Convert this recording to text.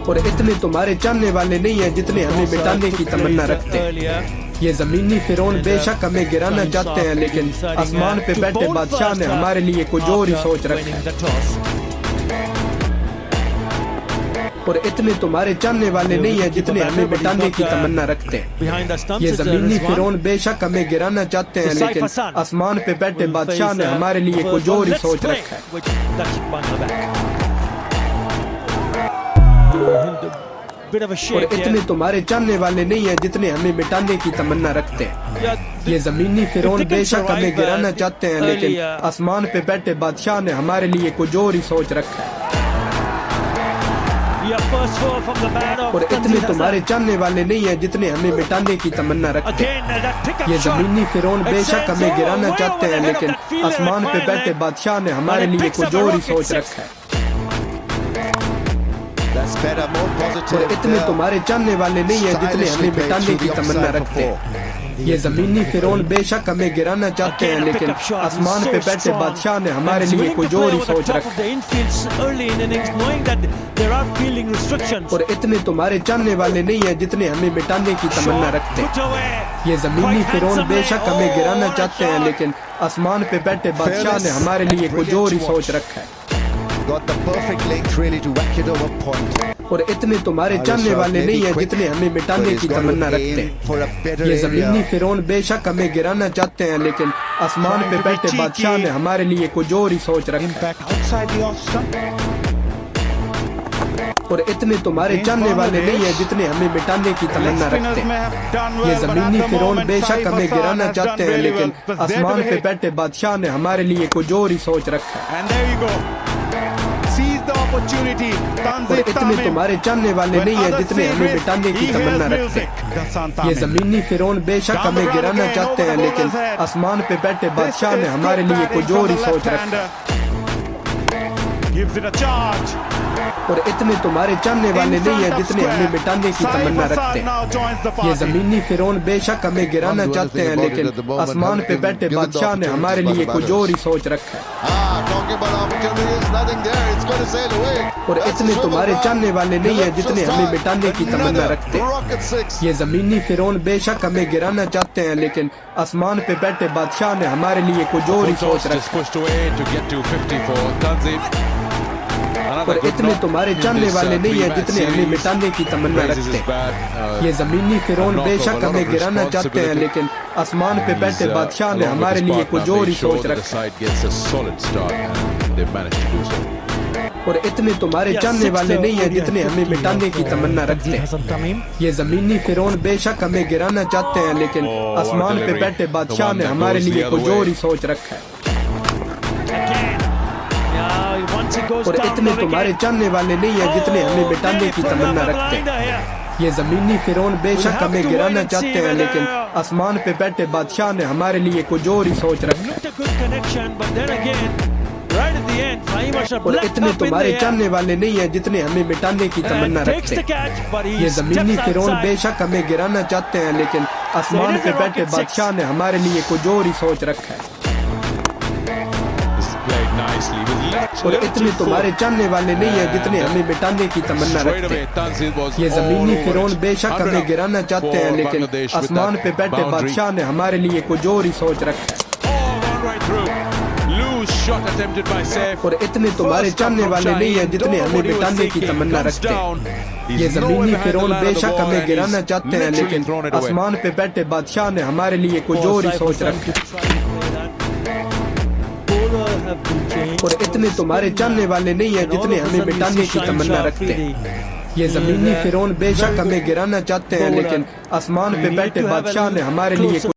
اور اتنے تمہارے چاہنے والے نہیں ہیں جتنے ہمیں مٹانے کی تمنا رکھتے ہیں۔ یہ زمینی فرعون بے شک ہمیں گرانا چاہتے ہیں، لیکن آسمان پہ بیٹھے بادشاہ نے ہمارے لیے کچھ اور ہی سوچ رکھا ہے۔ اور اتنے تمہارے چاہنے والے نہیں ہیں جتنے ہمیں مٹانے کی تمنا رکھتے ہیں۔ یہ زمینی فرعون بے شک ہمیں گرانا چاہتے ہیں، لیکن آسمان پہ بیٹھے بادشاہ نے ہمارے لیے کچھ اور ہی سوچ رکھا ہے۔ اور اتنے تمہارے چاہنے والے نہیں ہیں جتنے ہمیں مٹانے کی تمنا رکھتے ہیں۔ یہ زمینی فرعون بے شک ہمیں گرانا چاہتے ہیں، لیکن آسمان پہ بیٹھے بادشاہ نے ہمارے لیے کچھ اور ہی سوچ رکھا ہے۔ اور اتنے تمہارے چاہنے والے نہیں ہیں جتنے ہمیں مٹانے کی تمنا رکھتے ہیں۔ یہ زمینی فرعون بے شک ہمیں گرانا چاہتے ہیں، لیکن آسمان پہ بیٹھے بادشاہ نے ہمارے لیے کچھ اور ہی سوچ رکھا ہے۔ اور اتنے تمہارے چاہنے والے نہیں ہیں جتنے ہمیں مٹانے کی تمنا رکھتے ہیں۔ یہ زمینی فرعون بے شک ہمیں گرانا چاہتے ہیں، لیکن آسمان پہ بیٹھے بادشاہ نے ہمارے لیے کچھ اور ہی سوچ رکھا ہے۔ اور اتنے تمہارے چاہنے والے نہیں ہیں جتنے ہمیں مٹانے کی تمنا رکھتے ہیں۔ یہ زمینی فرعون بے شک ہمیں گرانا چاہتے ہیں، لیکن آسمان پہ بیٹھے بادشاہ نے ہمارے لیے کچھ اور ہی سوچ رکھا ہے۔ اور اتنے تمہارے چاہنے والے نہیں ہیں جتنے ہمیں مٹانے کی تمنا رکھتے ہیں۔ یہ زمینی فرعون بے شک ہمیں گرانا چاہتے ہیں، لیکن آسمان پہ بیٹھے بادشاہ نے ہمارے لیے کچھ اور ہی سوچ رکھا ہے۔ اور اتنے تمہارے چاہنے والے نہیں ہیں جتنے ہمیں مٹانے کی تمنا رکھتے ہیں۔ یہ زمینی فرعون بے شک ہمیں گرانا چاہتے ہیں، لیکن آسمان پہ بیٹھے بادشاہ نے ہمارے لیے کچھ اور ہی سوچ رکھا ہے۔ اور اتنے تمہارے چاہنے والے نہیں ہیں جتنے ہمیں مٹانے کی تمنا رکھتے ہیں۔ یہ زمینی فرعون بے شک ہمیں گرانا چاہتے ہیں، لیکن آسمان پہ بیٹھے بادشاہ نے ہمارے لیے کچھ اور ہی سوچ رکھا ہے۔ اور اتنے تمہارے چاہنے والے نہیں ہیں جتنے ہمیں مٹانے کی تمنا رکھتے ہیں۔ یہ زمینی فرعون بے شک ہمیں گرانا چاہتے ہیں، لیکن آسمان پہ بیٹھے بادشاہ نے ہمارے لیے کچھ اور ہی سوچ رکھا ہے۔ اور اتنے تمہارے چاہنے والے نہیں ہیں جتنے ہمیں مٹانے کی تمنا رکھتے ہیں۔ یہ زمینی فرعون بے شک ہمیں گرانا چاہتے ہیں، لیکن آسمان پہ بیٹھے بادشاہ نے ہمارے لیے کچھ اور ہی سوچ رکھا ہے۔ اور اتنے تمہارے چاہنے والے نہیں ہیں جتنے ہمیں مٹانے کی تمنا رکھتے ہیں۔ یہ زمینی فرعون بے شک ہمیں گرانا چاہتے ہیں، لیکن آسمان پہ بیٹھے بادشاہ نے ہمارے لیے کچھ اور ہی سوچ رکھا ہے۔ اور اتنے تمہارے چاہنے والے نہیں ہیں جتنے ہمیں مٹانے کی تمنا رکھتے ہیں۔ یہ زمینی فرعون بے شک ہمیں گرانا چاہتے ہیں، لیکن آسمان پہ بیٹھے بادشاہ نے ہمارے لیے کچھ اور ہی سوچ رکھا ہے۔ اور اتنے تمہارے چاہنے والے نہیں ہیں جتنے ہمیں مٹانے کی تمنا رکھتے ہیں۔ یہ زمینی فرعون بے شک ہمیں گرانا چاہتے ہیں، لیکن آسمان پہ بیٹھے بادشاہ نے ہمارے لیے کچھ اور ہی سوچ رکھا ہے۔ اور اتنے تمہارے چاہنے والے نہیں ہیں جتنے ہمیں مٹانے کی تمنا رکھتے ہیں۔ یہ زمینی فرعون بے شک ہمیں گرانا چاہتے ہیں، لیکن آسمان پہ بیٹھے بادشاہ نے ہمارے لیے کچھ اور ہی سوچ رکھا ہے۔ اور اتنے تمہارے چاہنے والے نہیں ہیں جتنے ہمیں مٹانے کی تمنا رکھتے ہیں۔ یہ زمینی فرعون بے شک ہمیں گرانا چاہتے ہیں، لیکن آسمان پہ بیٹھے بادشاہ نے ہمارے لیے کچھ اور ہی سوچ رکھا ہے۔ اور اتنے تمہارے چاہنے والے نہیں ہیں جتنے ہمیں مٹانے کی تمنا رکھتے ہیں۔ یہ زمینی فرعون بے شک ہمیں گرانا چاہتے ہیں، لیکن آسمان پہ بیٹھے بادشاہ نے ہمارے لیے کچھ اور ہی سوچ رکھا ہے۔ اور اتنے تمہارے چاہنے والے نہیں ہیں جتنے ہمیں مٹانے کی تمنا رکھتے ہیں۔ یہ زمینی فرعون بے شک ہمیں گرانا چاہتے ہیں، لیکن آسمان پہ بیٹھے بادشاہ نے ہمارے لیے